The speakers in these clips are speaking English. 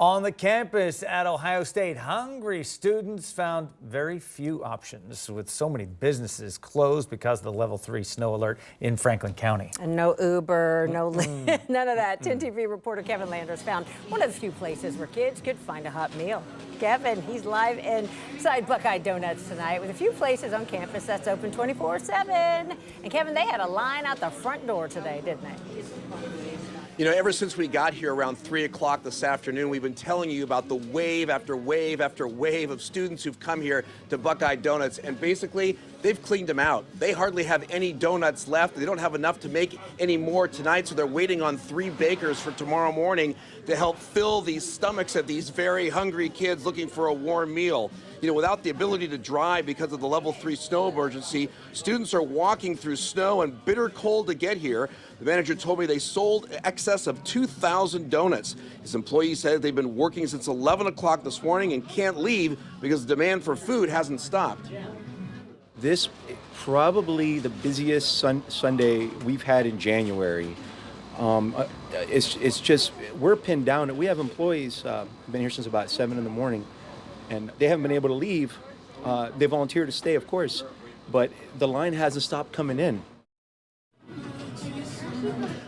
On the campus at Ohio State, hungry students found very few options with so many businesses closed because of the level 3 snow alert in Franklin County. And no Uber, no none of that. 10 TV reporter Kevin Landers found one of the few places where kids could find a hot meal. Kevin, he's live inside Buckeye Donuts tonight with a few places on campus that's open 24/7. And Kevin, they had a line out the front door today, didn't they? You know, ever since we got here around 3 o'clock this afternoon, we've been telling you about the wave after wave after wave of students who've come here to Buckeye Donuts, and basically, they've cleaned them out. They hardly have any donuts left. They don't have enough to make any more tonight, so they're waiting on 3 bakers for tomorrow morning to help fill these stomachs of these very hungry kids looking for a warm meal. You know, without the ability to drive because of the level 3 snow emergency, students are walking through snow and bitter cold to get here. The manager told me they sold excess of 2,000 donuts. His employees said they've been working since 11 o'clock this morning and can't leave because the demand for food hasn't stopped. This probably the busiest Sunday we've had in January. It's just, we're pinned down. We have employees, been here since about 7 in the morning, and they haven't been able to leave. They volunteered to stay, of course, but the line hasn't stopped coming in.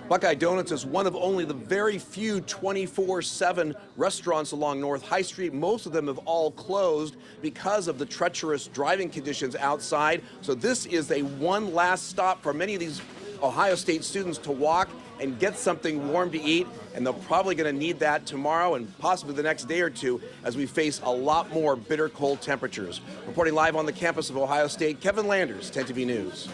Buckeye Donuts is one of only the very few 24/7 restaurants along North High Street. Most of them have all closed because of the treacherous driving conditions outside. So this is a one last stop for many of these Ohio State students to walk and get something warm to eat, and they're probably going to need that tomorrow and possibly the next day or two as we face a lot more bitter cold temperatures. Reporting live on the campus of Ohio State, Kevin Landers, 10 TV News.